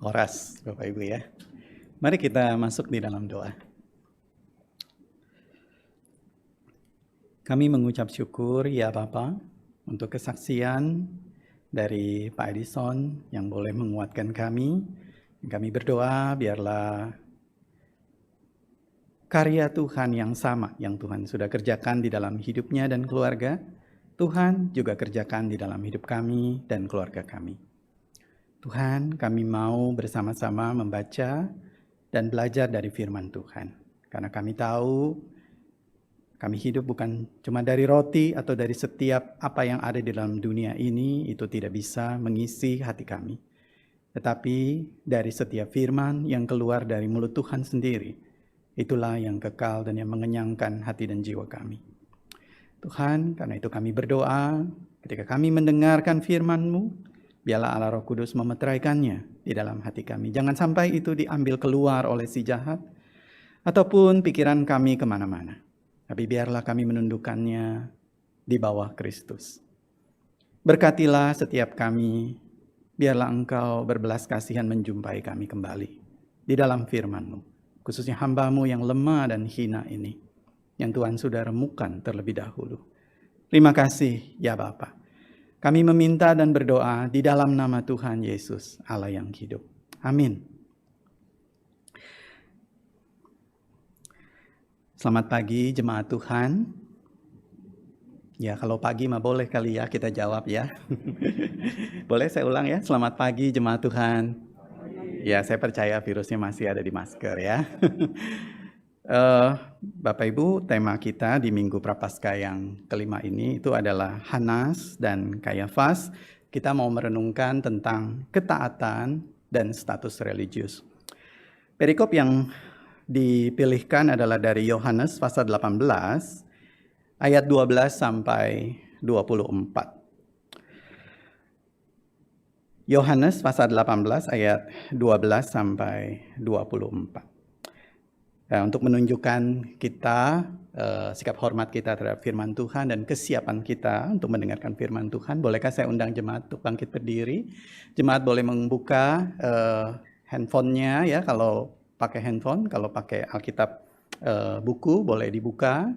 Horas, Bapak Ibu ya. Mari kita masuk di dalam doa. Kami mengucap syukur ya Bapa untuk kesaksian dari Pak Edison yang boleh menguatkan kami. Kami berdoa biarlah karya Tuhan yang sama yang Tuhan sudah kerjakan di dalam hidupnya dan keluarga, Tuhan juga kerjakan di dalam hidup kami dan keluarga kami. Tuhan, kami mau bersama-sama membaca dan belajar dari firman Tuhan. Karena kami tahu kami hidup bukan cuma dari roti atau dari setiap apa yang ada di dalam dunia ini, itu tidak bisa mengisi hati kami. Tetapi dari setiap firman yang keluar dari mulut Tuhan sendiri, itulah yang kekal dan yang mengenyangkan hati dan jiwa kami. Tuhan, karena itu kami berdoa, ketika kami mendengarkan firman-Mu, biarlah Allah Roh Kudus memeteraikannya di dalam hati kami. Jangan sampai itu diambil keluar oleh si jahat, ataupun pikiran kami kemana-mana. Tapi biarlah kami menundukkannya di bawah Kristus. Berkatilah setiap kami, biarlah Engkau berbelas kasihan menjumpai kami kembali di dalam firman-Mu. Khususnya hamba-Mu yang lemah dan hina ini, yang Tuhan sudah remukan terlebih dahulu. Terima kasih ya Bapa. Kami meminta dan berdoa di dalam nama Tuhan Yesus, Allah yang hidup. Amin. Selamat pagi jemaat Tuhan. Ya kalau pagi mah boleh kali ya kita jawab ya. Boleh saya ulang ya. Selamat pagi jemaat Tuhan. Ya saya percaya virusnya masih ada di masker ya. Bapak Ibu, tema kita di Minggu Prapaskah yang kelima ini itu adalah Hanas dan Kayafas. Kita mau merenungkan tentang ketaatan dan status religius. Perikop yang dipilihkan adalah dari Yohanes pasal 18 ayat 12 sampai 24. Yohanes pasal 18 ayat 12 sampai 24. Untuk menunjukkan kita sikap hormat kita terhadap firman Tuhan dan kesiapan kita untuk mendengarkan firman Tuhan, bolehkah saya undang jemaat untuk bangkit berdiri? Jemaat boleh membuka handphonenya ya kalau pakai handphone, kalau pakai Alkitab buku boleh dibuka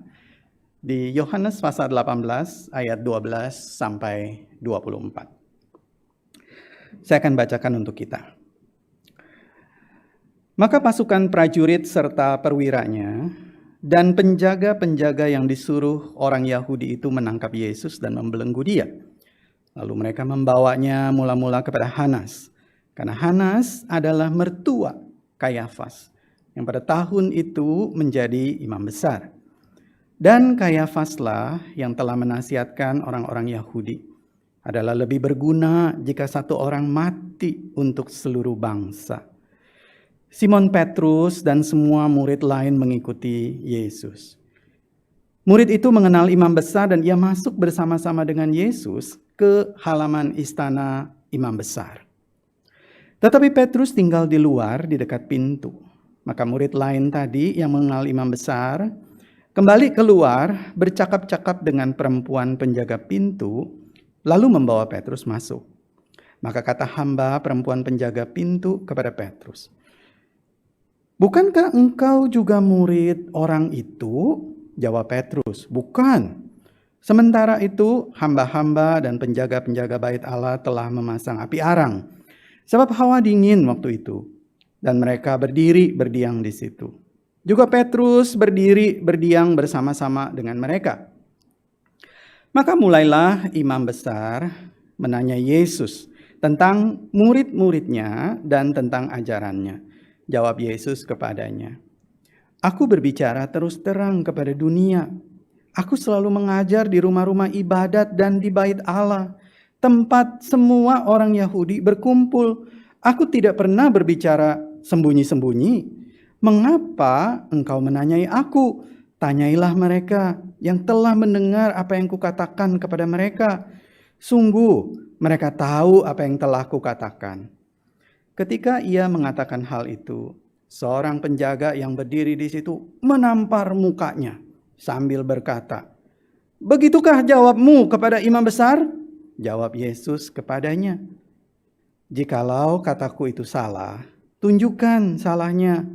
di Yohanes pasal 18 ayat 12 sampai 24. Saya akan bacakan untuk kita. Maka pasukan prajurit serta perwiranya dan penjaga-penjaga yang disuruh orang Yahudi itu menangkap Yesus dan membelenggu dia. Lalu mereka membawanya mula-mula kepada Hanas, karena Hanas adalah mertua Kayafas, yang pada tahun itu menjadi imam besar. Dan Kayafaslah yang telah menasihatkan orang-orang Yahudi, adalah lebih berguna jika satu orang mati untuk seluruh bangsa. Simon Petrus dan semua murid lain mengikuti Yesus. Murid itu mengenal imam besar dan ia masuk bersama-sama dengan Yesus ke halaman istana imam besar. Tetapi Petrus tinggal di luar di dekat pintu. Maka murid lain tadi yang mengenal imam besar kembali keluar bercakap-cakap dengan perempuan penjaga pintu, lalu membawa Petrus masuk. Maka kata hamba perempuan penjaga pintu kepada Petrus, "Bukankah engkau juga murid orang itu?" Jawab Petrus, "Bukan." Sementara itu hamba-hamba dan penjaga-penjaga bait Allah telah memasang api arang, sebab hawa dingin waktu itu, dan mereka berdiri berdiam di situ. Juga Petrus berdiri berdiam bersama-sama dengan mereka. Maka mulailah imam besar menanya Yesus tentang murid-muridnya dan tentang ajarannya. Jawab Yesus kepadanya, "Aku berbicara terus terang kepada dunia. Aku selalu mengajar di rumah-rumah ibadat dan di bait Allah, tempat semua orang Yahudi berkumpul. Aku tidak pernah berbicara sembunyi-sembunyi. Mengapa engkau menanyai aku? Tanyailah mereka yang telah mendengar apa yang kukatakan kepada mereka. Sungguh mereka tahu apa yang telah kukatakan." Ketika ia mengatakan hal itu, seorang penjaga yang berdiri di situ menampar mukanya sambil berkata, "Begitukah jawabmu kepada imam besar?" Jawab Yesus kepadanya, Jikalau kataku itu salah, tunjukkan salahnya.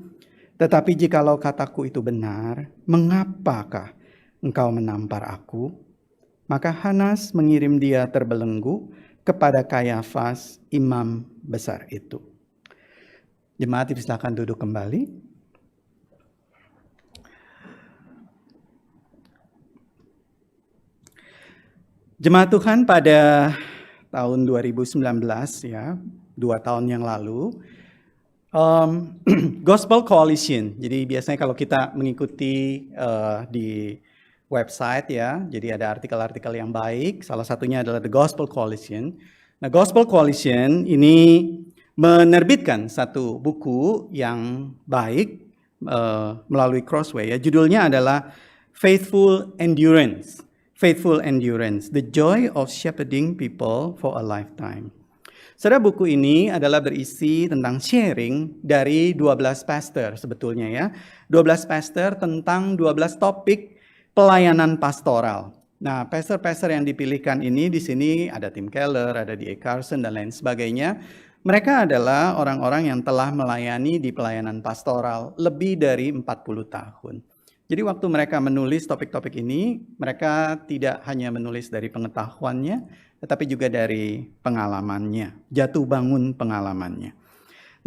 Tetapi jikalau kataku itu benar, mengapakah engkau menampar aku? Maka Hanas mengirim dia terbelenggu kepada Kayafas, imam besar itu. Jemaat dipersilakan duduk kembali. Jemaat Tuhan, pada tahun 2019 ya, 2 tahun yang lalu, Gospel Coalition. Jadi biasanya kalau kita mengikuti di website ya, jadi ada artikel-artikel yang baik. Salah satunya adalah The Gospel Coalition. Nah, Gospel Coalition ini menerbitkan satu buku yang baik melalui Crossway ya. Judulnya adalah Faithful Endurance. Faithful Endurance, The Joy of Shepherding People for a Lifetime. Saudara, buku ini adalah berisi tentang sharing dari 12 pastor sebetulnya ya. 12 pastor tentang 12 topik pelayanan pastoral. Nah, pastor-pastor yang dipilihkan ini di sini ada Tim Keller, ada D.A. Carson dan lain sebagainya. Mereka adalah orang-orang yang telah melayani di pelayanan pastoral lebih dari 40 tahun. Jadi waktu mereka menulis topik-topik ini, mereka tidak hanya menulis dari pengetahuannya, tetapi juga dari pengalamannya, jatuh bangun pengalamannya.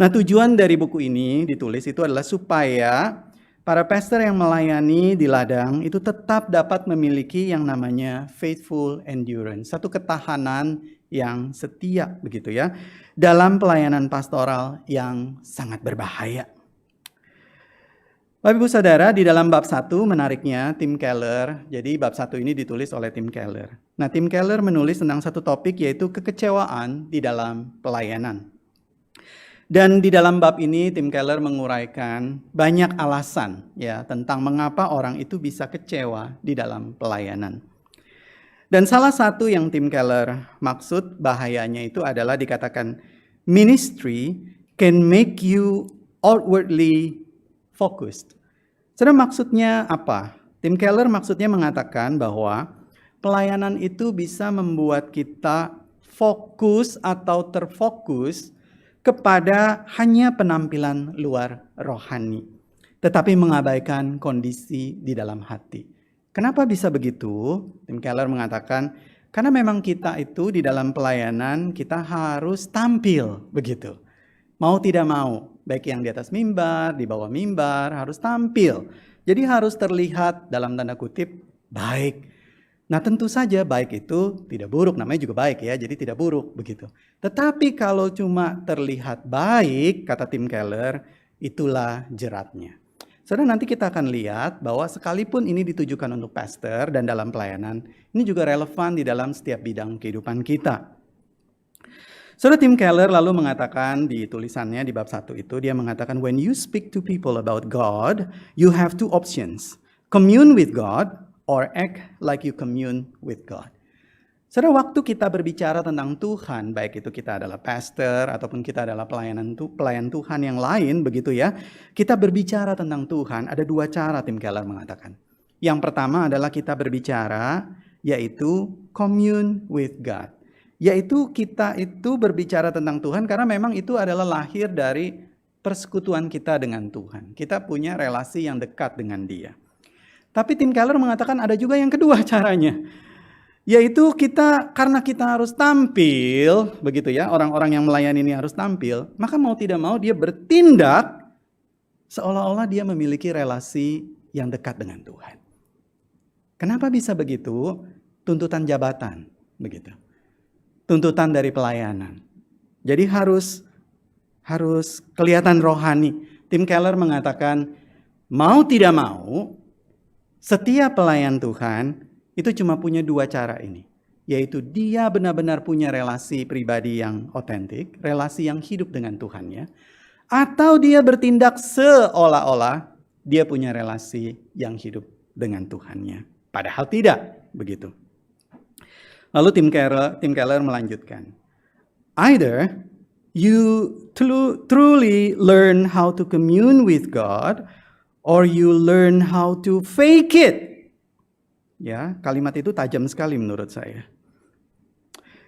Nah, tujuan dari buku ini ditulis itu adalah supaya para pastor yang melayani di ladang itu tetap dapat memiliki yang namanya faithful endurance, satu ketahanan yang setia begitu ya, dalam pelayanan pastoral yang sangat berbahaya. Bapak Ibu Saudara, di dalam bab 1 menariknya Tim Keller, jadi bab 1 ini ditulis oleh Tim Keller. Nah, Tim Keller menulis tentang satu topik yaitu kekecewaan di dalam pelayanan. Dan di dalam bab ini Tim Keller menguraikan banyak alasan ya tentang mengapa orang itu bisa kecewa di dalam pelayanan. Dan salah satu yang Tim Keller maksud bahayanya itu adalah dikatakan ministry can make you outwardly focused. Saudara, maksudnya apa? Tim Keller maksudnya mengatakan bahwa pelayanan itu bisa membuat kita fokus atau terfokus kepada hanya penampilan luar rohani, tetapi mengabaikan kondisi di dalam hati. Kenapa bisa begitu? Tim Keller mengatakan, karena memang kita itu di dalam pelayanan kita harus tampil begitu. Mau tidak mau, baik yang di atas mimbar, di bawah mimbar, harus tampil. Jadi harus terlihat dalam tanda kutip baik. Nah, tentu saja baik itu tidak buruk, namanya juga baik ya, jadi tidak buruk begitu. Tetapi kalau cuma terlihat baik, kata Tim Keller, itulah jeratnya. Saudara, nanti kita akan lihat bahwa sekalipun ini ditujukan untuk pastor dan dalam pelayanan, ini juga relevan di dalam setiap bidang kehidupan kita. Saudara, Tim Keller lalu mengatakan di tulisannya di bab 1 itu, dia mengatakan, when you speak to people about God, you have 2 options. Commune with God or act like you commune with God. Saudara, waktu kita berbicara tentang Tuhan, baik itu kita adalah pastor ataupun kita adalah pelayan Tuhan yang lain begitu ya, kita berbicara tentang Tuhan, ada 2 cara Tim Keller mengatakan. Yang pertama adalah kita berbicara yaitu commune with God. Yaitu kita itu berbicara tentang Tuhan karena memang itu adalah lahir dari persekutuan kita dengan Tuhan. Kita punya relasi yang dekat dengan Dia. Tapi Tim Keller mengatakan ada juga yang kedua caranya. Yaitu karena kita harus tampil, begitu ya, orang-orang yang melayani ini harus tampil, maka mau tidak mau dia bertindak seolah-olah dia memiliki relasi yang dekat dengan Tuhan. Kenapa bisa begitu? Tuntutan jabatan, begitu. Tuntutan dari pelayanan. Jadi harus kelihatan rohani. Tim Keller mengatakan, mau tidak mau, setiap pelayan Tuhan itu cuma punya 2 cara ini. Yaitu dia benar-benar punya relasi pribadi yang otentik, relasi yang hidup dengan Tuhannya. Atau dia bertindak seolah-olah dia punya relasi yang hidup dengan Tuhannya. Padahal tidak, begitu. Lalu Tim Keller melanjutkan. Either you truly learn how to commune with God, or you learn how to fake it. Ya, kalimat itu tajam sekali menurut saya.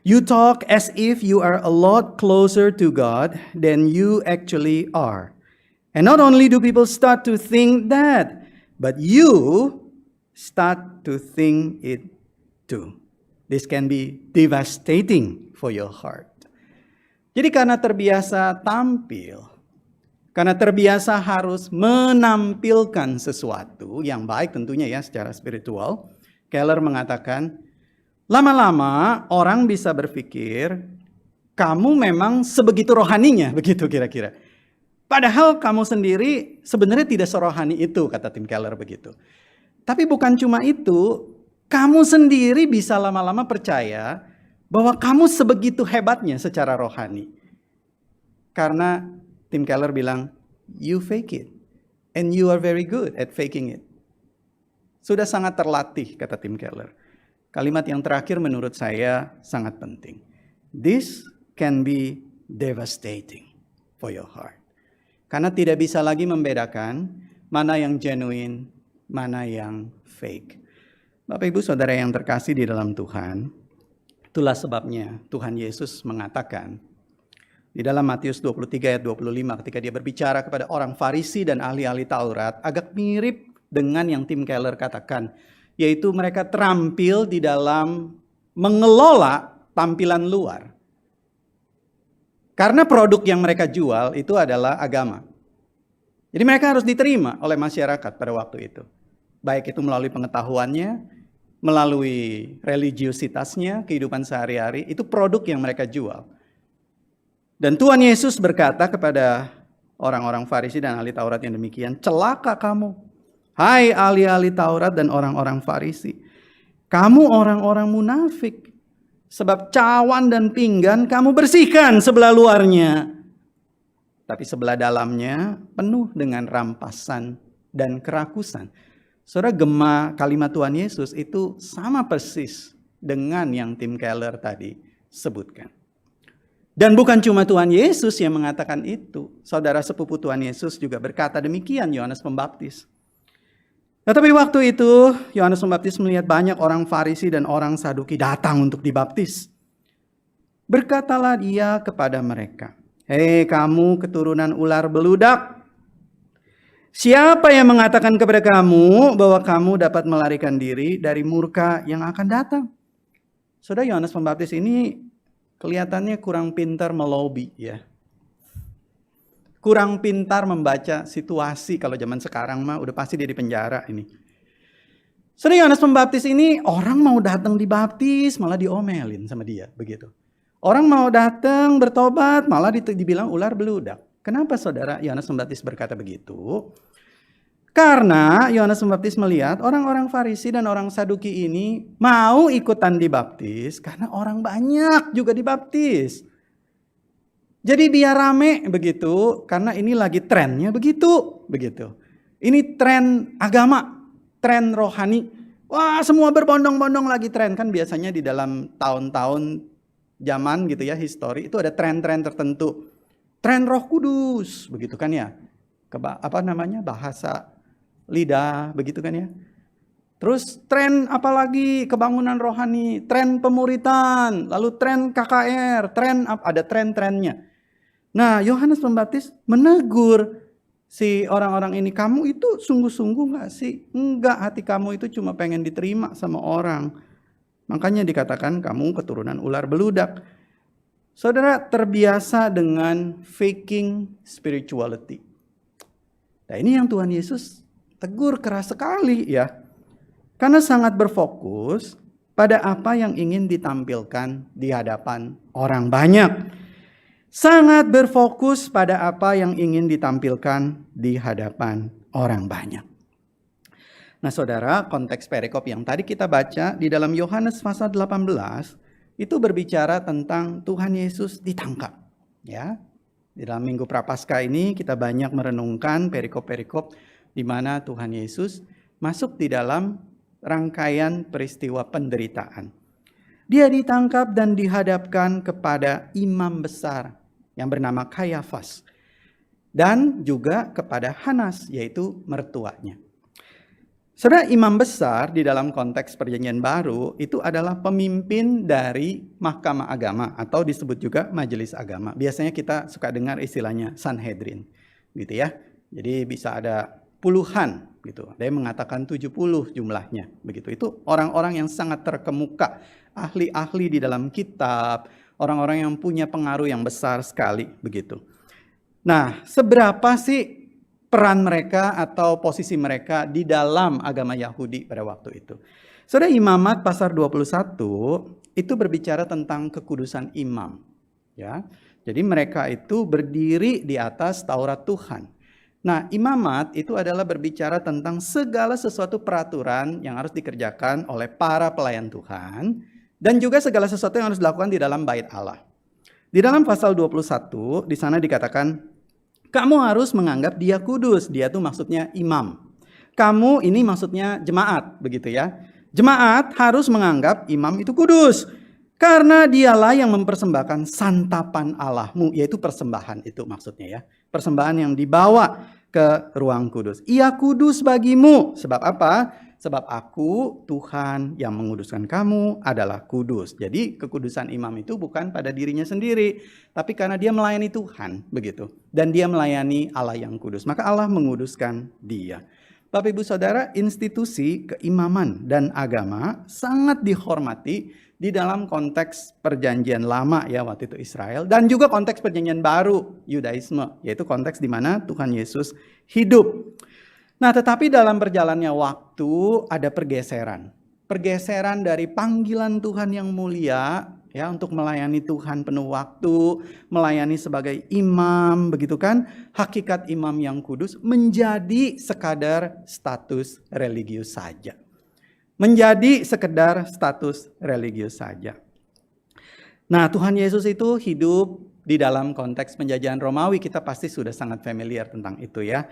You talk as if you are a lot closer to God than you actually are. And not only do people start to think that, but you start to think it too. This can be devastating for your heart. Jadi karena terbiasa tampil, karena terbiasa harus menampilkan sesuatu yang baik tentunya ya secara spiritual, Keller mengatakan, lama-lama orang bisa berpikir, kamu memang sebegitu rohaninya, begitu kira-kira. Padahal kamu sendiri sebenarnya tidak serohani itu, kata Tim Keller begitu. Tapi bukan cuma itu, kamu sendiri bisa lama-lama percaya bahwa kamu sebegitu hebatnya secara rohani. Karena Tim Keller bilang, you fake it. And you are very good at faking it. Sudah sangat terlatih, kata Tim Keller. Kalimat yang terakhir menurut saya sangat penting. This can be devastating for your heart. Karena tidak bisa lagi membedakan mana yang genuine, mana yang fake. Bapak Ibu Saudara yang terkasih di dalam Tuhan, itulah sebabnya Tuhan Yesus mengatakan di dalam Matius 23 ayat 25 ketika dia berbicara kepada orang Farisi dan ahli-ahli Taurat, agak mirip dengan yang Tim Keller katakan, yaitu mereka terampil di dalam mengelola tampilan luar. Karena produk yang mereka jual itu adalah agama. Jadi mereka harus diterima oleh masyarakat pada waktu itu. Baik itu melalui pengetahuannya, melalui religiositasnya, kehidupan sehari-hari, itu produk yang mereka jual. Dan Tuhan Yesus berkata kepada orang-orang Farisi dan ahli Taurat yang demikian, celaka kamu, hai ahli-ahli Taurat dan orang-orang Farisi. Kamu orang-orang munafik. Sebab cawan dan pinggan kamu bersihkan sebelah luarnya. Tapi sebelah dalamnya penuh dengan rampasan dan kerakusan. Saudara, gema kalimat Tuhan Yesus itu sama persis dengan yang Tim Keller tadi sebutkan. Dan bukan cuma Tuhan Yesus yang mengatakan itu. Saudara sepupu Tuhan Yesus juga berkata demikian, Yohanes Pembaptis. Tetapi waktu itu Yohanes Pembaptis melihat banyak orang Farisi dan orang Saduki datang untuk dibaptis. Berkatalah dia kepada mereka, hei kamu keturunan ular beludak. Siapa yang mengatakan kepada kamu bahwa kamu dapat melarikan diri dari murka yang akan datang? Saudara, Yohanes Pembaptis ini kelihatannya kurang pintar melobi ya. Kurang pintar membaca situasi. Kalau zaman sekarang mah udah pasti dia di penjara ini. Saudara, Yohanes Pembaptis ini orang mau datang dibaptis malah diomelin sama dia begitu. Orang mau datang bertobat malah dibilang ular beludak. Kenapa saudara Yohanes Pembaptis berkata begitu? Karena Yohanes Pembaptis melihat orang-orang Farisi dan orang Saduki ini mau ikutan dibaptis karena orang banyak juga dibaptis. Jadi biar rame begitu, karena ini lagi trennya begitu. Ini tren agama, tren rohani. Wah, semua berbondong-bondong lagi tren. Kan biasanya di dalam tahun-tahun zaman gitu ya, histori, itu ada tren-tren tertentu. Tren Roh Kudus, begitu kan ya. Bahasa lidah, begitu kan ya. Terus tren apalagi kebangunan rohani, tren pemuritan, lalu tren KKR, ada tren-trennya. Nah, Yohanes Pembaptis menegur si orang-orang ini, kamu itu sungguh-sungguh gak sih? Enggak, hati kamu itu cuma pengen diterima sama orang. Makanya dikatakan kamu keturunan ular beludak. Saudara terbiasa dengan faking spirituality. Nah, ini yang Tuhan Yesus tegur keras sekali ya. Karena sangat berfokus pada apa yang ingin ditampilkan di hadapan orang banyak. Sangat berfokus pada apa yang ingin ditampilkan di hadapan orang banyak. Nah saudara, konteks perikop yang tadi kita baca di dalam Yohanes pasal 18 itu berbicara tentang Tuhan Yesus ditangkap. Ya, di dalam Minggu Prapaskah ini kita banyak merenungkan perikop-perikop di mana Tuhan Yesus masuk di dalam rangkaian peristiwa penderitaan. Dia ditangkap dan dihadapkan kepada imam besar yang bernama Kayafas. Dan juga kepada Hanas, yaitu mertuanya. Saudara, imam besar di dalam konteks perjanjian baru itu adalah pemimpin dari mahkamah agama atau disebut juga majelis agama. Biasanya kita suka dengar istilahnya Sanhedrin, gitu ya. Jadi bisa ada puluhan gitu. Ada yang mengatakan 70 jumlahnya, begitu. Itu orang-orang yang sangat terkemuka, ahli-ahli di dalam kitab, orang-orang yang punya pengaruh yang besar sekali, begitu. Nah, seberapa sih peran mereka atau posisi mereka di dalam agama Yahudi pada waktu itu? Saudara, Imamat pasal 21 itu berbicara tentang kekudusan imam, ya. Jadi mereka itu berdiri di atas Taurat Tuhan. Nah, Imamat itu adalah berbicara tentang segala sesuatu peraturan yang harus dikerjakan oleh para pelayan Tuhan dan juga segala sesuatu yang harus dilakukan di dalam bait Allah. Di dalam pasal 21 di sana dikatakan, kamu harus menganggap dia kudus. Dia tuh maksudnya imam. Kamu ini maksudnya jemaat, begitu ya. Jemaat harus menganggap imam itu kudus. Karena dialah yang mempersembahkan santapan Allahmu, yaitu persembahan itu maksudnya ya. Persembahan yang dibawa ke ruang kudus. Ia kudus bagimu. Sebab apa? Sebab aku, Tuhan yang menguduskan kamu adalah kudus. Jadi kekudusan imam itu bukan pada dirinya sendiri, tapi karena dia melayani Tuhan, begitu. Dan dia melayani Allah yang kudus, maka Allah menguduskan dia. Bapak Ibu Saudara, institusi keimaman dan agama sangat dihormati di dalam konteks perjanjian lama ya waktu itu Israel. Dan juga konteks perjanjian baru Yudaisme, yaitu konteks di mana Tuhan Yesus hidup. Nah, tetapi dalam berjalannya waktu ada pergeseran. Pergeseran dari panggilan Tuhan yang mulia ya untuk melayani Tuhan penuh waktu, melayani sebagai imam, begitu kan? Hakikat imam yang kudus menjadi sekadar status religius saja. Menjadi sekedar status religius saja. Nah, Tuhan Yesus itu hidup di dalam konteks penjajahan Romawi, kita pasti sudah sangat familiar tentang itu ya.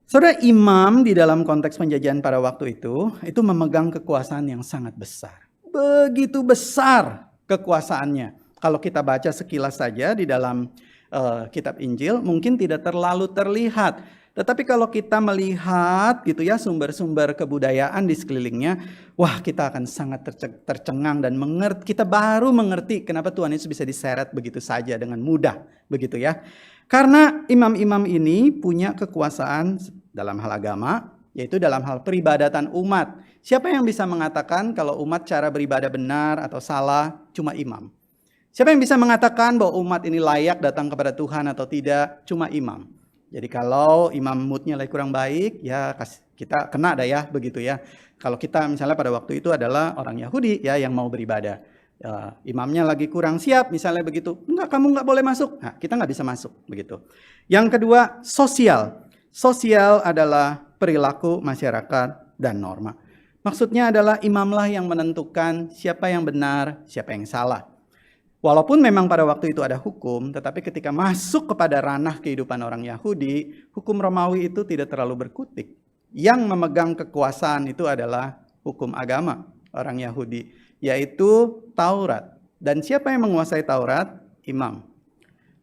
Saudara, imam di dalam konteks penjajahan pada waktu itu memegang kekuasaan yang sangat besar. Begitu besar kekuasaannya. Kalau kita baca sekilas saja di dalam kitab Injil, mungkin tidak terlalu terlihat. Tetapi kalau kita melihat gitu ya sumber-sumber kebudayaan di sekelilingnya, wah kita akan sangat tercengang dan kita baru mengerti kenapa Tuhan Yesus bisa diseret begitu saja dengan mudah, begitu ya. Karena imam-imam ini punya kekuasaan dalam hal agama, yaitu dalam hal peribadatan umat. Siapa yang bisa mengatakan kalau umat cara beribadah benar atau salah? Cuma imam. Siapa yang bisa mengatakan bahwa umat ini layak datang kepada Tuhan atau tidak? Cuma imam. Jadi kalau imam moodnya lagi kurang baik, ya kita kena dah ya, begitu ya. Kalau kita misalnya pada waktu itu adalah orang Yahudi ya yang mau beribadah. Imamnya lagi kurang siap misalnya begitu, kamu nggak boleh masuk. Nah, kita nggak bisa masuk begitu. Yang kedua, sosial adalah perilaku masyarakat dan norma. Maksudnya adalah imamlah yang menentukan siapa yang benar, siapa yang salah. Walaupun memang pada waktu itu ada hukum, tetapi ketika masuk kepada ranah kehidupan orang Yahudi, hukum Romawi itu tidak terlalu berkutik. Yang memegang kekuasaan itu adalah hukum agama orang Yahudi, yaitu Taurat. Dan siapa yang menguasai Taurat? Imam.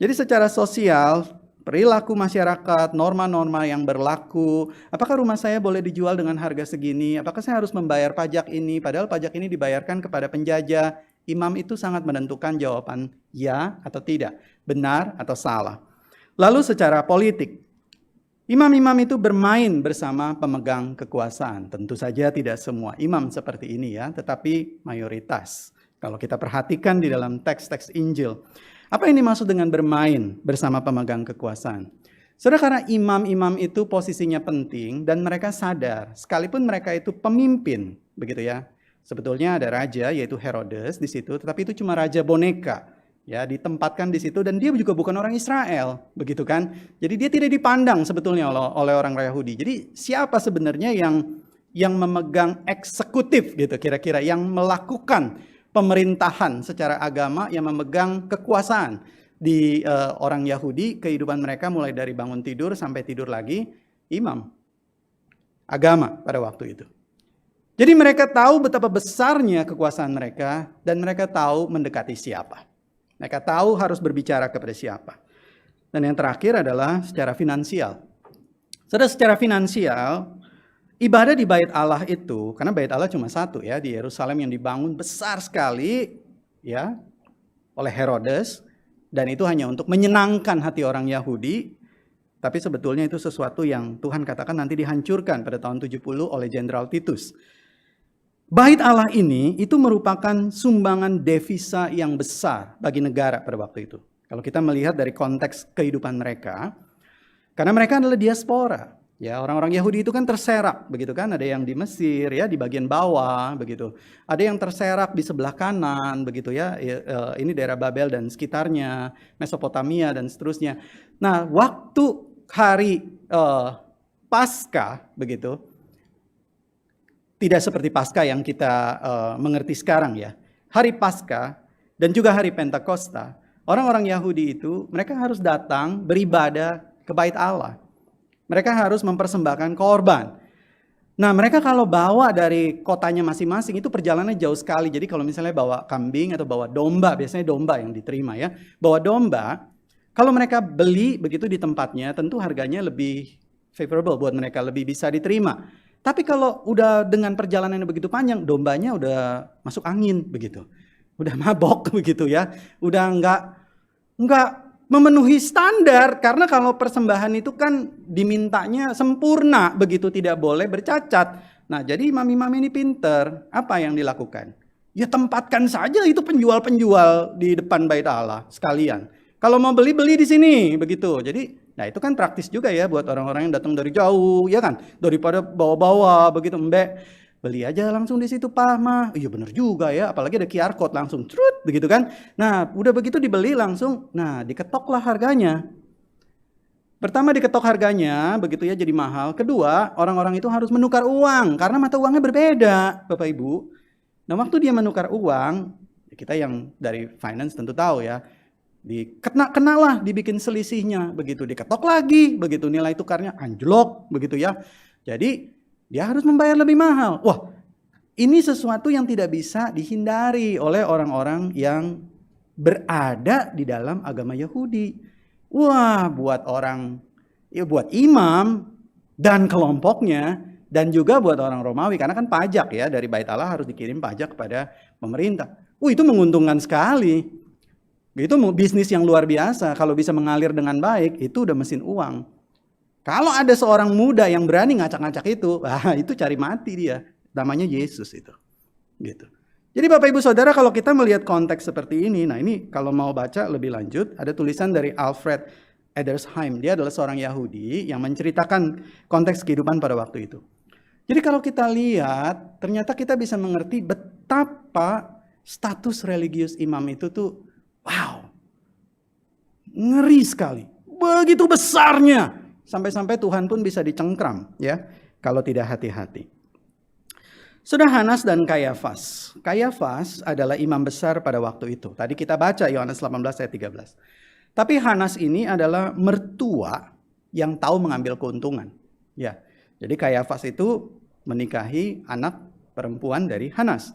Jadi secara sosial, perilaku masyarakat, norma-norma yang berlaku, apakah rumah saya boleh dijual dengan harga segini? Apakah saya harus membayar pajak ini? Padahal pajak ini dibayarkan kepada penjajah. Imam itu sangat menentukan jawaban ya atau tidak, benar atau salah. Lalu secara politik, imam-imam itu bermain bersama pemegang kekuasaan. Tentu saja tidak semua imam seperti ini ya, tetapi mayoritas. Kalau kita perhatikan di dalam teks-teks Injil, apa yang dimaksud dengan bermain bersama pemegang kekuasaan? Saudara, karena imam-imam itu posisinya penting dan mereka sadar, sekalipun mereka itu pemimpin, begitu ya. Sebetulnya ada raja yaitu Herodes di situ, tetapi itu cuma raja boneka. Ya, ditempatkan di situ dan dia juga bukan orang Israel, begitu kan? Jadi dia tidak dipandang sebetulnya oleh orang Yahudi. Jadi siapa sebenarnya yang memegang eksekutif gitu kira-kira, yang melakukan pemerintahan secara agama, yang memegang kekuasaan di orang Yahudi, kehidupan mereka mulai dari bangun tidur sampai tidur lagi, imam agama pada waktu itu. Jadi mereka tahu betapa besarnya kekuasaan mereka dan mereka tahu mendekati siapa. Mereka tahu harus berbicara kepada siapa. Dan yang terakhir adalah secara finansial. Secara finansial, ibadah di bait Allah itu, karena bait Allah cuma satu ya, di Yerusalem yang dibangun besar sekali ya oleh Herodes, dan itu hanya untuk menyenangkan hati orang Yahudi, tapi sebetulnya itu sesuatu yang Tuhan katakan nanti dihancurkan pada tahun 70 oleh Jenderal Titus. Bait Allah ini itu merupakan sumbangan devisa yang besar bagi negara pada waktu itu. Kalau kita melihat dari konteks kehidupan mereka, karena mereka adalah diaspora. Ya, orang-orang Yahudi itu kan terserak, begitu kan? Ada yang di Mesir, ya, di bagian bawah, begitu. Ada yang terserak di sebelah kanan, begitu ya. Ini daerah Babel dan sekitarnya, Mesopotamia dan seterusnya. Nah, waktu hari Paskah, begitu, tidak seperti Paskah yang kita mengerti sekarang ya. Hari Paskah dan juga hari Pentakosta, orang-orang Yahudi itu mereka harus datang beribadah ke bait Allah. Mereka harus mempersembahkan korban. Nah, mereka kalau bawa dari kotanya masing-masing itu perjalanannya jauh sekali. Jadi kalau misalnya bawa kambing atau bawa domba, biasanya domba yang diterima ya. Bawa domba, kalau mereka beli begitu di tempatnya, tentu harganya lebih favorable buat mereka, lebih bisa diterima. Tapi kalau udah dengan perjalanan yang begitu panjang, dombanya udah masuk angin begitu. Udah mabok begitu ya. Udah enggak memenuhi standar, karena kalau persembahan itu kan dimintanya sempurna, begitu tidak boleh bercacat. Nah, jadi imam-imam ini pinter. Apa yang dilakukan? Ya tempatkan saja itu penjual-penjual di depan bait Allah sekalian. Kalau mau beli di sini, begitu. Jadi, nah itu kan praktis juga ya buat orang-orang yang datang dari jauh, ya kan? Daripada bawa-bawa begitu, beli aja langsung di situ Pak mah. Iya bener juga ya, apalagi ada QR code langsung trut begitu kan. Nah, udah begitu dibeli langsung, nah diketoklah harganya. Pertama diketok harganya, begitu ya jadi mahal. Kedua, orang-orang itu harus menukar uang karena mata uangnya berbeda, Bapak Ibu. Nah, waktu dia menukar uang, kita yang dari finance tentu tahu ya, dikena-kenalah, dibikin selisihnya, begitu diketok lagi, begitu nilai tukarnya anjlok, begitu ya. Jadi dia harus membayar lebih mahal. Wah, ini sesuatu yang tidak bisa dihindari oleh orang-orang yang berada di dalam agama Yahudi. Wah, buat imam dan kelompoknya, dan juga buat orang Romawi, karena kan pajak ya, dari bait Allah harus dikirim pajak kepada pemerintah. Itu menguntungkan sekali. Itu bisnis yang luar biasa. Kalau bisa mengalir dengan baik, itu udah mesin uang. Kalau ada seorang muda yang berani ngacak-ngacak itu cari mati dia. Namanya Yesus itu. Gitu. Jadi Bapak Ibu Saudara, kalau kita melihat konteks seperti ini, nah ini kalau mau baca lebih lanjut, ada tulisan dari Alfred Edersheim. Dia adalah seorang Yahudi yang menceritakan konteks kehidupan pada waktu itu. Jadi kalau kita lihat, ternyata kita bisa mengerti betapa status religius imam itu tuh, wow, ngeri sekali. Begitu besarnya. Sampai-sampai Tuhan pun bisa dicengkram ya, kalau tidak hati-hati. Sudah Hanas dan Kayafas. Kayafas adalah imam besar pada waktu itu. Tadi kita baca Yohanes 18 ayat 13. Tapi Hanas ini adalah mertua yang tahu mengambil keuntungan. Ya. Jadi Kayafas itu menikahi anak perempuan dari Hanas.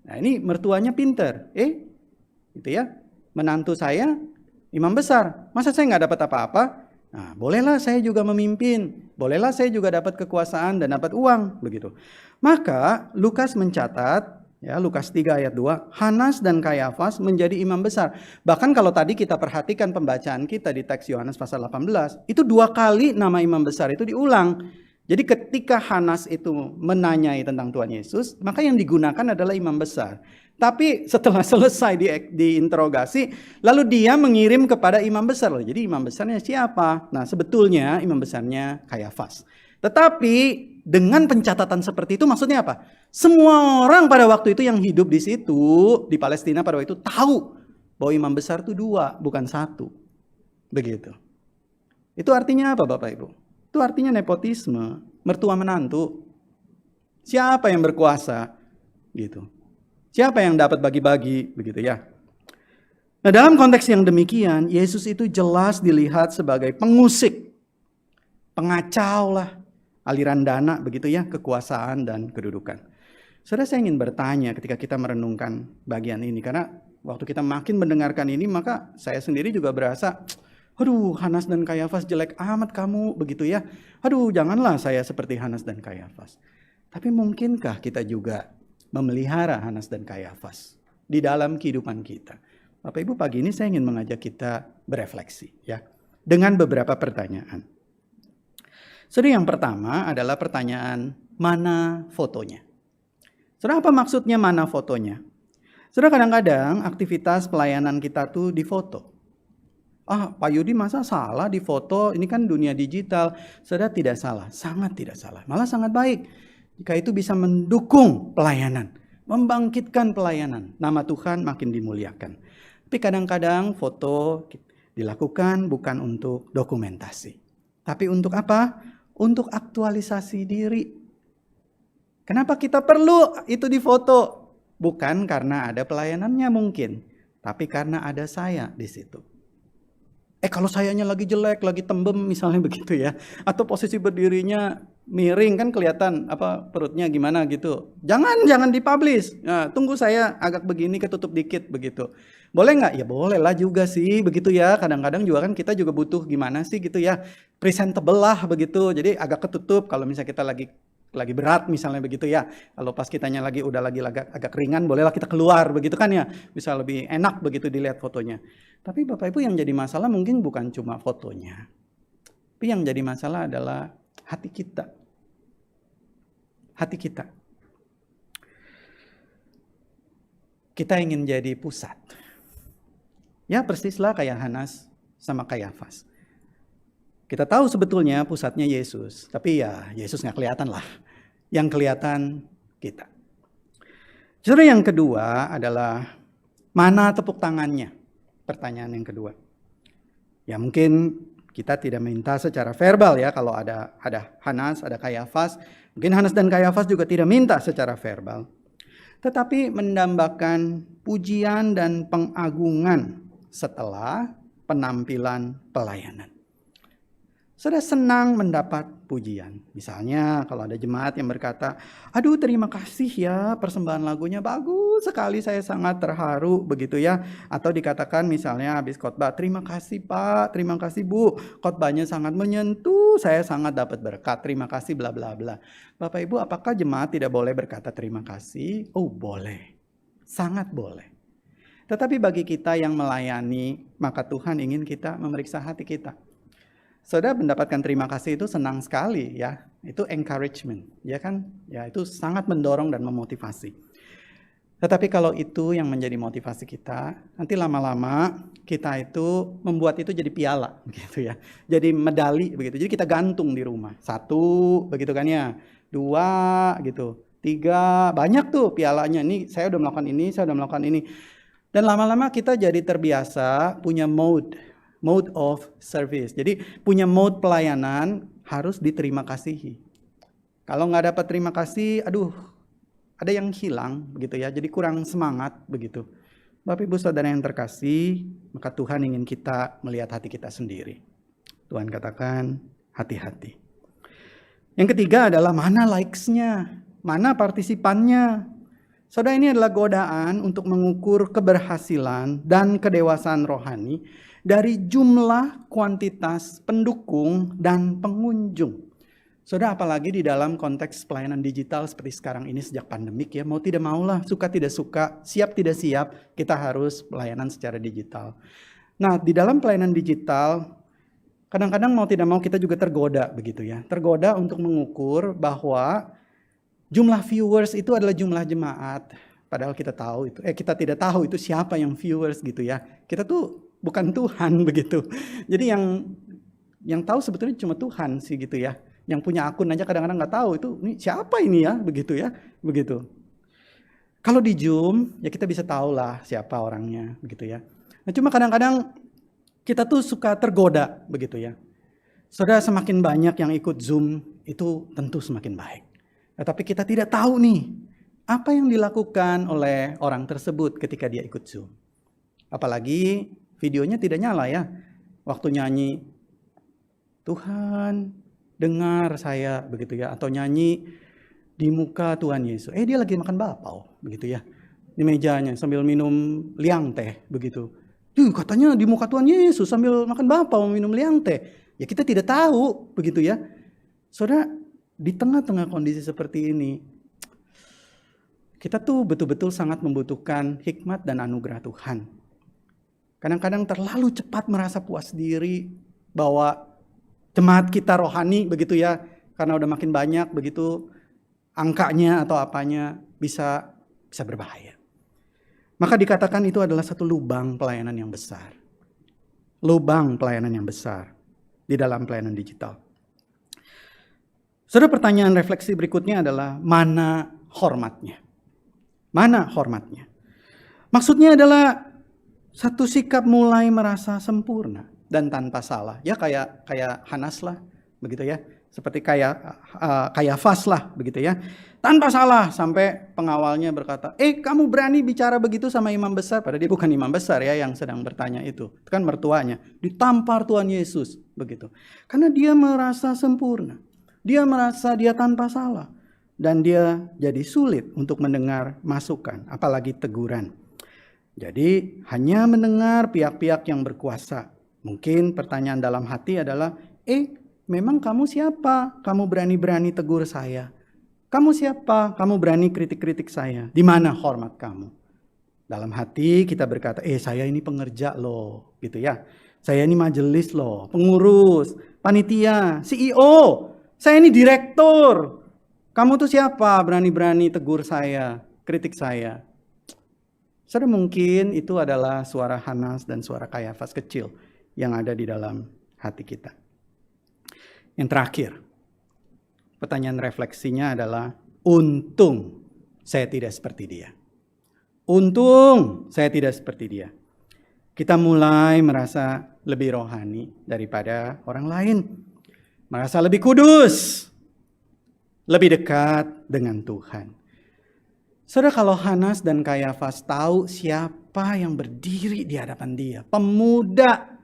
Nah, ini mertuanya pinter. Gitu ya. Menantu saya imam besar. Masa saya nggak dapat apa-apa? Nah, bolehlah saya juga memimpin, bolehlah saya juga dapat kekuasaan dan dapat uang, begitu. Maka Lukas mencatat, ya Lukas 3 ayat 2, Hanas dan Kayafas menjadi imam besar. Bahkan kalau tadi kita perhatikan pembacaan kita di teks Yohanes pasal 18, itu 2 kali nama imam besar itu diulang. Jadi ketika Hanas itu menanyai tentang Tuhan Yesus, maka yang digunakan adalah imam besar. Tapi setelah selesai diinterogasi, lalu dia mengirim kepada imam besar. Jadi imam besarnya siapa? Nah, sebetulnya imam besarnya Kayafas. Tetapi dengan pencatatan seperti itu maksudnya apa? Semua orang pada waktu itu yang hidup di situ, di Palestina pada waktu itu tahu bahwa imam besar itu 2, bukan 1. Begitu. Itu artinya apa Bapak Ibu? Itu artinya nepotisme, mertua menantu. Siapa yang berkuasa? Gitu. Siapa yang dapat bagi-bagi, begitu ya. Nah, dalam konteks yang demikian, Yesus itu jelas dilihat sebagai pengusik, pengacau lah, aliran dana, begitu ya, kekuasaan dan kedudukan. Saudara, saya ingin bertanya ketika kita merenungkan bagian ini, karena waktu kita makin mendengarkan ini, maka saya sendiri juga berasa, Aduh, Hanas dan Kayafas jelek amat kamu, begitu ya. Aduh, janganlah saya seperti Hanas dan Kayafas. Tapi mungkinkah kita juga memelihara Hanas dan Kayafas di dalam kehidupan kita? Bapak Ibu, pagi ini saya ingin mengajak kita berefleksi ya, dengan beberapa pertanyaan. Jadi yang pertama adalah pertanyaan, mana fotonya? Saudara, apa maksudnya mana fotonya? Saudara, kadang-kadang aktivitas pelayanan kita tuh difoto. Pak Yudi masa salah di foto, ini kan dunia digital. Saudara, tidak salah, sangat tidak salah, malah sangat baik. Jika itu bisa mendukung pelayanan, membangkitkan pelayanan, nama Tuhan makin dimuliakan. Tapi kadang-kadang foto dilakukan bukan untuk dokumentasi. Tapi untuk apa? Untuk aktualisasi diri. Kenapa kita perlu itu difoto? Bukan karena ada pelayanannya mungkin, tapi karena ada saya di situ. Kalau sayanya lagi jelek, lagi tembem misalnya begitu ya, atau posisi berdirinya miring kan kelihatan perutnya gimana gitu. Jangan dipublish. Nah, tunggu saya agak begini ketutup dikit begitu. Boleh nggak? Ya boleh lah juga sih begitu ya. Kadang-kadang juga kan kita juga butuh gimana sih gitu ya, presentable lah begitu. Jadi agak ketutup kalau misalnya kita lagi berat misalnya begitu ya. Kalau pas kitanya udah lagi agak ringan, bolehlah kita keluar begitu kan ya. Bisa lebih enak begitu dilihat fotonya. Tapi Bapak Ibu, yang jadi masalah mungkin bukan cuma fotonya. Tapi yang jadi masalah adalah hati kita. Hati kita. Kita ingin jadi pusat. Ya persislah kayak Hanas sama Kayafas. Kita tahu sebetulnya pusatnya Yesus. Tapi ya Yesus nggak kelihatan lah. Yang kelihatan kita. Justru yang kedua adalah mana tepuk tangannya? Pertanyaan yang kedua. Ya mungkin kita tidak minta secara verbal ya, kalau ada Hanas, ada Kayafas. Mungkin Hanas dan Kayafas juga tidak minta secara verbal. Tetapi mendambakan pujian dan pengagungan setelah penampilan pelayanan. Saudara senang mendapat pujian. Misalnya kalau ada jemaat yang berkata, aduh terima kasih ya, persembahan lagunya bagus sekali, saya sangat terharu begitu ya. Atau dikatakan misalnya habis khotbah, terima kasih Pak, terima kasih Bu, khotbahnya sangat menyentuh, saya sangat dapat berkat, terima kasih bla bla bla. Bapak Ibu, apakah jemaat tidak boleh berkata terima kasih? Oh boleh, sangat boleh. Tetapi bagi kita yang melayani, maka Tuhan ingin kita memeriksa hati kita. Saudara mendapatkan terima kasih itu senang sekali ya, itu encouragement, ya kan? Ya itu sangat mendorong dan memotivasi. Tetapi kalau itu yang menjadi motivasi kita, nanti lama-lama kita itu membuat itu jadi piala, gitu ya. Jadi medali begitu. Jadi kita gantung di rumah. 1, begitu kan ya. 2, gitu. 3, banyak tuh pialanya. Ini saya udah melakukan ini, saya udah melakukan ini. Dan lama-lama kita jadi terbiasa punya mode of service. Jadi punya mode pelayanan harus diterima kasihi. Kalau nggak dapat terima kasih, aduh, ada yang hilang begitu ya. Jadi kurang semangat begitu. Bapak Ibu Saudara yang terkasih, maka Tuhan ingin kita melihat hati kita sendiri. Tuhan katakan hati-hati. Yang ketiga adalah mana likes-nya, mana partisipannya. Saudara, ini adalah godaan untuk mengukur keberhasilan dan kedewasaan rohani dari jumlah, kuantitas, pendukung, dan pengunjung. Saudara, apalagi di dalam konteks pelayanan digital seperti sekarang ini sejak pandemik ya, mau tidak maulah, suka tidak suka, siap tidak siap, kita harus pelayanan secara digital. Nah, di dalam pelayanan digital, kadang-kadang mau tidak mau kita juga tergoda begitu ya. Tergoda untuk mengukur bahwa jumlah viewers itu adalah jumlah jemaat. Padahal kita tahu itu, kita tidak tahu itu siapa yang viewers gitu ya. Kita tuh bukan Tuhan begitu. Jadi yang tahu sebetulnya cuma Tuhan sih gitu ya. Yang punya akun aja kadang-kadang nggak tahu itu ini siapa ini ya begitu ya, begitu. Kalau di Zoom ya kita bisa tahu lah siapa orangnya begitu ya. Nah, cuma kadang-kadang kita tuh suka tergoda begitu ya. Saudara, semakin banyak yang ikut Zoom itu tentu semakin baik. Nah, tapi kita tidak tahu nih apa yang dilakukan oleh orang tersebut ketika dia ikut Zoom. Apalagi videonya tidak nyala ya. Waktu nyanyi, Tuhan dengar saya begitu ya. Atau nyanyi di muka Tuhan Yesus. Dia lagi makan bakpao begitu ya. Di mejanya sambil minum liang teh begitu. Katanya di muka Tuhan Yesus sambil makan bapa minum liang teh. Ya kita tidak tahu begitu ya. Saudara, di tengah-tengah kondisi seperti ini, kita tuh betul-betul sangat membutuhkan hikmat dan anugerah Tuhan. Kadang-kadang terlalu cepat merasa puas diri bahwa jemaat kita rohani begitu ya, karena udah makin banyak begitu angkanya atau apanya bisa berbahaya. Maka dikatakan itu adalah satu lubang pelayanan yang besar. Lubang pelayanan yang besar di dalam pelayanan digital. Saudara, pertanyaan refleksi berikutnya adalah mana hormatnya? Mana hormatnya? Maksudnya adalah satu sikap mulai merasa sempurna dan tanpa salah. Ya kayak Hanas lah, begitu ya. Seperti kayak Kayafas lah, begitu ya. Tanpa salah sampai pengawalnya berkata, kamu berani bicara begitu sama imam besar? Padahal dia bukan imam besar ya yang sedang bertanya itu. Itu kan mertuanya. Ditampar Tuhan Yesus, begitu. Karena dia merasa sempurna. Dia merasa dia tanpa salah. Dan dia jadi sulit untuk mendengar masukan, apalagi teguran. Jadi hanya mendengar pihak-pihak yang berkuasa. Mungkin pertanyaan dalam hati adalah, memang kamu siapa? Kamu berani-berani tegur saya. Kamu siapa? Kamu berani kritik-kritik saya. Di mana hormat kamu? Dalam hati kita berkata, saya ini pengerja loh, gitu ya. Saya ini majelis loh, pengurus, panitia, CEO. Saya ini direktur. Kamu tuh siapa? Berani-berani tegur saya, kritik saya. Saudara, mungkin itu adalah suara Hanas dan suara Kayafas kecil yang ada di dalam hati kita. Yang terakhir, pertanyaan refleksinya adalah, untung saya tidak seperti dia. Untung saya tidak seperti dia. Kita mulai merasa lebih rohani daripada orang lain. Merasa lebih kudus. Lebih dekat dengan Tuhan. Saudara, kalau Hanas dan Kayafas tahu siapa yang berdiri di hadapan dia. Pemuda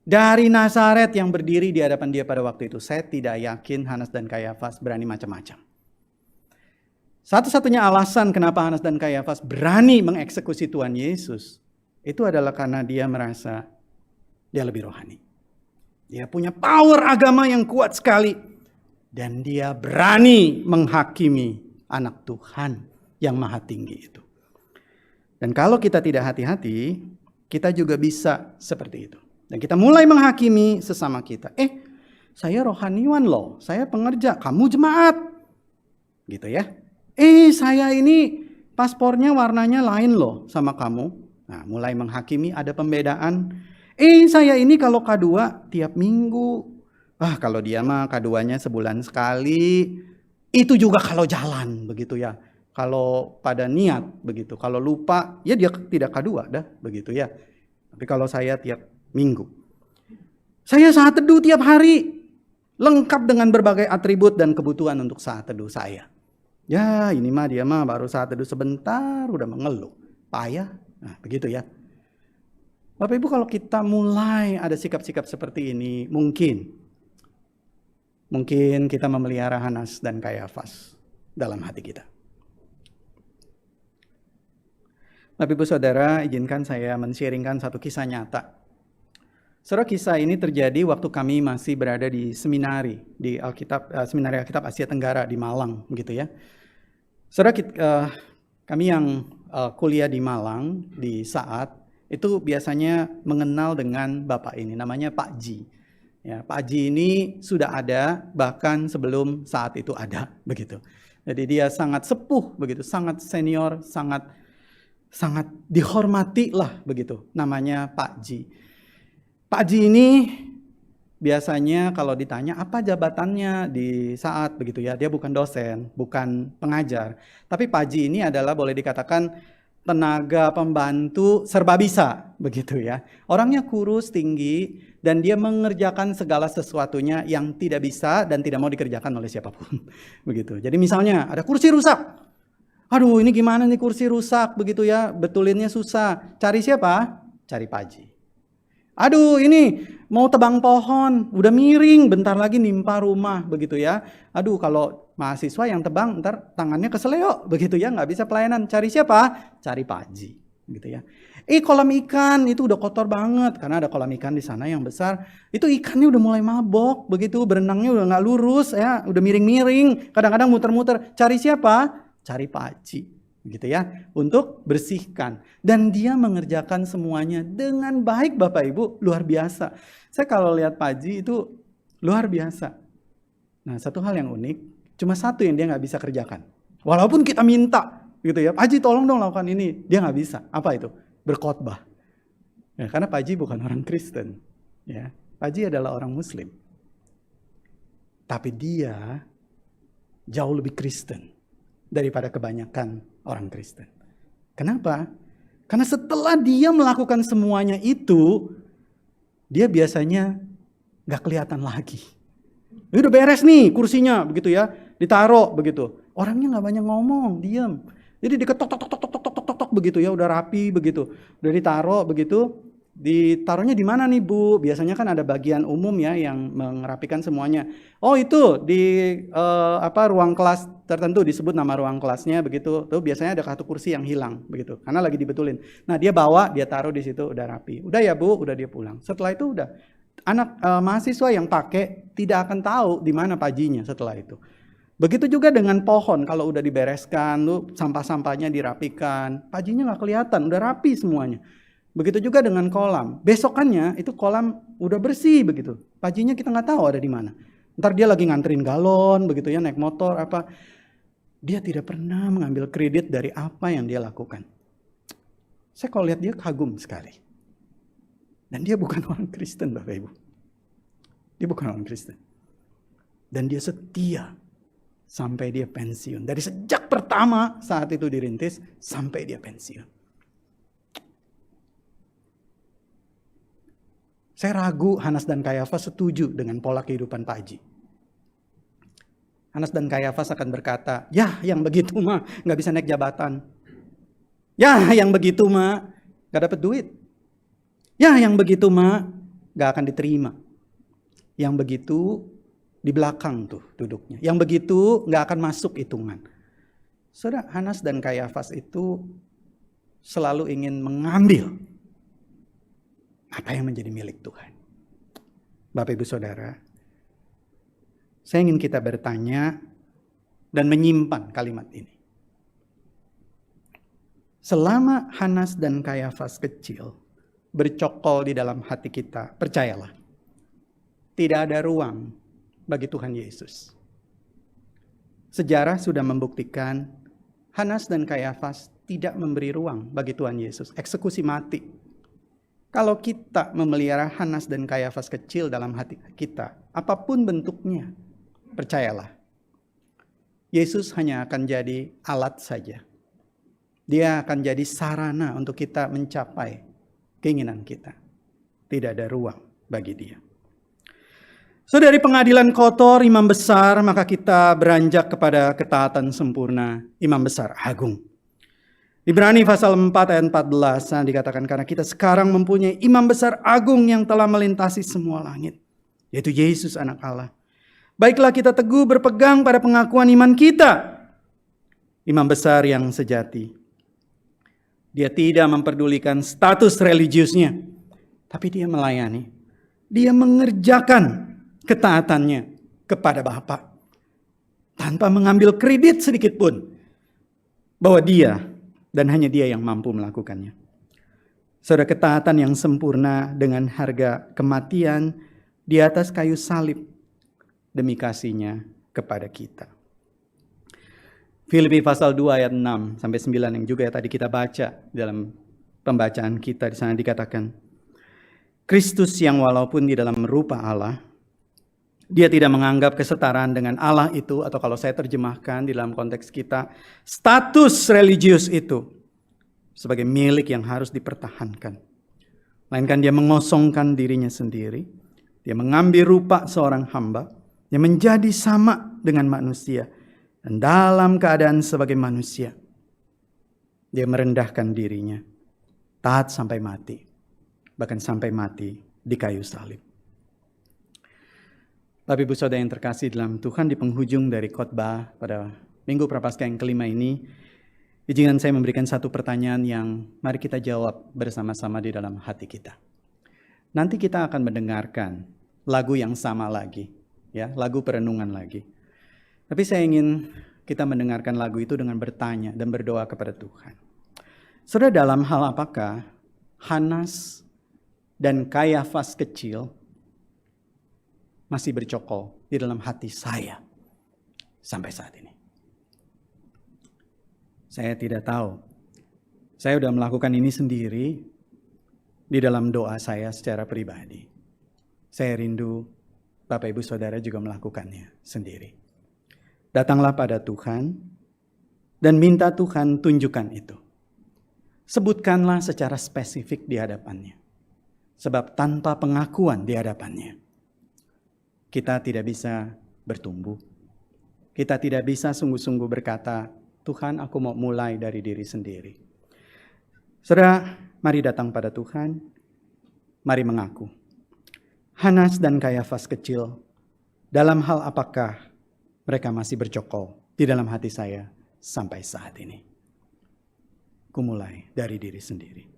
dari Nazaret yang berdiri di hadapan dia pada waktu itu. Saya tidak yakin Hanas dan Kayafas berani macam-macam. Satu-satunya alasan kenapa Hanas dan Kayafas berani mengeksekusi Tuhan Yesus, itu adalah karena dia merasa dia lebih rohani. Dia punya power agama yang kuat sekali. Dan dia berani menghakimi anak Tuhan yang maha tinggi itu. Dan kalau kita tidak hati-hati, kita juga bisa seperti itu. Dan kita mulai menghakimi sesama kita. Saya rohaniwan loh, saya pengerja, kamu jemaat. Gitu ya. Saya ini paspornya warnanya lain loh sama kamu. Nah, mulai menghakimi, ada pembedaan. Saya ini kalau K2 tiap minggu. Kalau dia mah K2-nya sebulan sekali. Itu juga kalau jalan begitu ya. Kalau pada niat begitu. Kalau lupa ya dia tidak K2 dah begitu ya. Tapi kalau saya tiap minggu. Saya saat teduh tiap hari. Lengkap dengan berbagai atribut dan kebutuhan untuk saat teduh saya. Ya ini mah dia mah baru saat teduh sebentar udah mengeluh. Payah. Nah begitu ya. Bapak Ibu, kalau kita mulai ada sikap-sikap seperti ini, mungkin kita memelihara Hanas dan Kayafas dalam hati kita. Bapak Ibu Saudara, izinkan saya men-sharingkan satu kisah nyata. Saudara, kisah ini terjadi waktu kami masih berada di seminari di Seminari Alkitab Asia Tenggara di Malang, gitu ya. Saudara, kami yang kuliah di Malang di saat itu biasanya mengenal dengan Bapak ini, namanya Pak Ji. Ya, Pak Ji ini sudah ada bahkan sebelum saat itu ada, begitu. Jadi dia sangat sepuh, begitu, sangat senior, sangat dihormati lah, begitu. Namanya Pak Ji. Pak Ji ini biasanya kalau ditanya apa jabatannya di saat begitu ya, dia bukan dosen, bukan pengajar, tapi Pak Ji ini adalah boleh dikatakan tenaga pembantu serba bisa, begitu ya. Orangnya kurus, tinggi, dan dia mengerjakan segala sesuatunya yang tidak bisa dan tidak mau dikerjakan oleh siapapun. Begitu. Jadi misalnya ada kursi rusak. Aduh, ini gimana nih kursi rusak, begitu ya. Betulinnya susah. Cari siapa? Cari Pak Ji. Aduh, ini mau tebang pohon, udah miring, bentar lagi nimpa rumah, begitu ya. Aduh, kalau mahasiswa yang tebang, ntar tangannya keseleo, begitu ya, nggak bisa pelayanan. Cari siapa? Cari Pak Ji, gitu ya. Kolam ikan itu udah kotor banget karena ada kolam ikan di sana yang besar. Itu ikannya udah mulai mabok, begitu berenangnya udah nggak lurus ya, udah miring-miring, kadang-kadang muter-muter. Cari siapa? Cari Pak Haji, gitu ya, untuk bersihkan. Dan dia mengerjakan semuanya dengan baik, Bapak Ibu, luar biasa. Saya kalau lihat Pak Haji itu luar biasa. Nah, satu hal yang unik, cuma satu yang dia nggak bisa kerjakan. Walaupun kita minta, gitu ya, Pak Haji tolong dong lakukan ini, dia nggak bisa. Apa itu? Berkhotbah. Ya, karena Pak Haji bukan orang Kristen. Ya, Pak Haji adalah orang Muslim. Tapi dia jauh lebih Kristen daripada kebanyakan orang Kristen. Kenapa? Karena setelah dia melakukan semuanya itu, dia biasanya gak kelihatan lagi. Udah beres nih kursinya, begitu ya, ditaruh begitu. Orangnya gak banyak ngomong, diam. Jadi diketok tok tok tok tok tok tok begitu ya, udah rapi begitu. Udah ditaruh begitu. Ditaruhnya di mana nih Bu? Biasanya kan ada bagian umum ya yang merapikan semuanya. Oh itu di ruang kelas tertentu, disebut nama ruang kelasnya begitu. Tuh biasanya ada kartu kursi yang hilang begitu. Karena lagi dibetulin. Nah dia bawa, dia taruh di situ, udah rapi. Udah ya Bu, udah dia pulang. Setelah itu udah anak mahasiswa yang pakai tidak akan tahu di mana pajinya setelah itu. Begitu juga dengan pohon, kalau udah dibereskan, tuh sampah-sampahnya dirapikan, pajinya nggak kelihatan, udah rapi semuanya. Begitu juga dengan kolam. Besokannya itu kolam udah bersih begitu. Pajinya kita nggak tahu ada di mana. Ntar dia lagi nganterin galon begitu ya, naik motor apa. Dia tidak pernah mengambil kredit dari apa yang dia lakukan. Saya kalau lihat dia kagum sekali. Dan dia bukan orang Kristen Bapak Ibu. Dia bukan orang Kristen. Dan dia setia sampai dia pensiun. Dari sejak pertama saat itu dirintis sampai dia pensiun. Saya ragu Hanas dan Kayafas setuju dengan pola kehidupan Pak Haji. Hanas dan Kayafas akan berkata, ya yang begitu mah gak bisa naik jabatan. Ya yang begitu mah gak dapat duit. Ya yang begitu mah gak akan diterima. Yang begitu di belakang tuh duduknya. Yang begitu gak akan masuk hitungan. Saudara, Hanas dan Kayafas itu selalu ingin mengambil apa yang menjadi milik Tuhan. Bapak Ibu Saudara, saya ingin kita bertanya dan menyimpan kalimat ini. Selama Hanas dan Kayafas kecil bercokol di dalam hati kita, percayalah, tidak ada ruang bagi Tuhan Yesus. Sejarah sudah membuktikan Hanas dan Kayafas tidak memberi ruang bagi Tuhan Yesus. Eksekusi mati. Kalau kita memelihara Hanas dan Kayafas kecil dalam hati kita, apapun bentuknya, percayalah, Yesus hanya akan jadi alat saja. Dia akan jadi sarana untuk kita mencapai keinginan kita. Tidak ada ruang bagi dia. So dari pengadilan kotor imam besar, maka kita beranjak kepada ketaatan sempurna imam besar agung. Ibrani pasal 4 ayat 14 dikatakan karena kita sekarang mempunyai imam besar agung yang telah melintasi semua langit. Yaitu Yesus anak Allah. Baiklah kita teguh berpegang pada pengakuan iman kita. Imam besar yang sejati. Dia tidak memperdulikan status religiusnya. Tapi dia melayani. Dia mengerjakan ketaatannya kepada Bapa. Tanpa mengambil kredit sedikit pun. Bahwa dia dan hanya dia yang mampu melakukannya. Saudara, ketaatan yang sempurna dengan harga kematian di atas kayu salib demi kasihnya kepada kita. Filipi pasal 2 ayat 6 sampai 9 yang juga tadi kita baca dalam pembacaan kita, di sana dikatakan, Kristus yang walaupun di dalam rupa Allah, dia tidak menganggap kesetaraan dengan Allah itu, atau kalau saya terjemahkan di dalam konteks kita, status religius itu sebagai milik yang harus dipertahankan. Melainkan dia mengosongkan dirinya sendiri. Dia mengambil rupa seorang hamba yang menjadi sama dengan manusia. Dan dalam keadaan sebagai manusia, dia merendahkan dirinya. Taat sampai mati. Bahkan sampai mati di kayu salib. Bapak Ibu Saudara yang terkasih dalam Tuhan, di penghujung dari khotbah pada Minggu Prapaskah yang kelima ini, Izinkan saya memberikan satu pertanyaan yang mari kita jawab bersama-sama di dalam hati kita. Nanti kita akan mendengarkan lagu yang sama lagi, ya, lagu perenungan lagi. Tapi saya ingin kita mendengarkan lagu itu dengan bertanya dan berdoa kepada Tuhan. Saudara, dalam hal apakah Hanas dan Kayafas kecil masih bercokol di dalam hati saya sampai saat ini? Saya tidak tahu. Saya sudah melakukan ini sendiri di dalam doa saya secara pribadi. Saya rindu Bapak Ibu Saudara juga melakukannya sendiri. Datanglah pada Tuhan dan minta Tuhan tunjukkan itu. Sebutkanlah secara spesifik di hadapannya. Sebab tanpa pengakuan di hadapannya, kita tidak bisa bertumbuh. Kita tidak bisa sungguh-sungguh berkata, Tuhan, aku mau mulai dari diri sendiri. Saudara, mari datang pada Tuhan. Mari mengaku. Hanas dan Kayafas kecil, dalam hal apakah mereka masih bercokol di dalam hati saya sampai saat ini? Ku mulai dari diri sendiri.